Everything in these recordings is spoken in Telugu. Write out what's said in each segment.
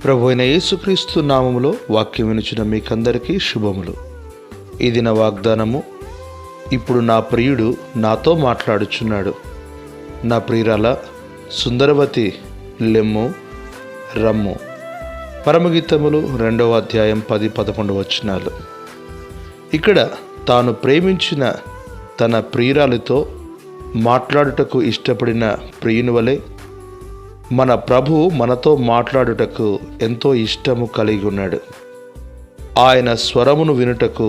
ప్రభు అయిన యేసుక్రీస్తు నామములో వాక్యం వినుచున్న మీకందరికీ శుభములు. ఈ దిన వాగ్దానము, ఇప్పుడు నా ప్రియుడు నాతో మాట్లాడుచున్నాడు. నా ప్రియురాల సుందరవతి లెమ్ము రమ్ము. పరమగీతములు 2వ అధ్యాయం 10-11 వచనాలు. ఇక్కడ తాను ప్రేమించిన తన ప్రియురాలితో మాట్లాడుటకు ఇష్టపడిన ప్రియుని వలె మన ప్రభువు మనతో మాట్లాడుటకు ఎంతో ఇష్టము కలిగి ఉన్నాడు. ఆయన స్వరమును వినుటకు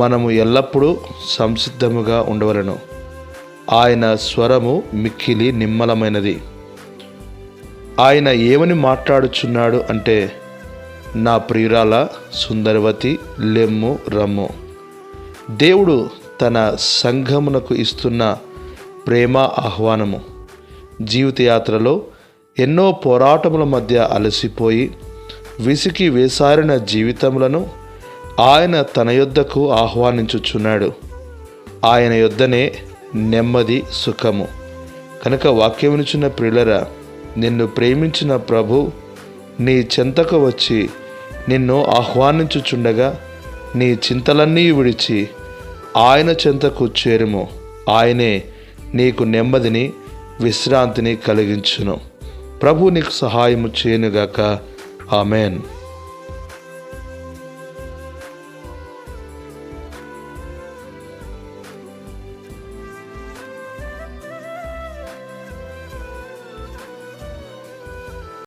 మనము ఎల్లప్పుడూ సంసిద్ధముగా ఉండవలెను. ఆయన స్వరము మిక్కిలి నిమ్మలమైనది. ఆయన ఏమని మాట్లాడుచున్నాడు అంటే, నా ప్రియురాల సుందరవతి లెమ్ము రమ్ము. దేవుడు తన సంఘమునకు ఇస్తున్న ప్రేమ ఆహ్వానము. జీవితయాత్రలో ఎన్నో పోరాటముల మధ్య అలసిపోయి విసికి వేసారిన జీవితములను ఆయన తన యొద్దకు ఆహ్వానించుచున్నాడు. ఆయన యొద్దనే నెమ్మది, సుఖము. కనుక వాక్యం వినుచున్న ప్రియులరా, నిన్ను ప్రేమించిన ప్రభు నీ చెంతకు వచ్చి నిన్ను ఆహ్వానించుచుండగా నీ చింతలన్నీ విడిచి ఆయన చెంతకు చేరుము. ఆయనే నీకు నెమ్మదిని, విశ్రాంతిని కలిగించును. ప్రభు నీకు సహాయము చేయనుగాక. ఆమెన్.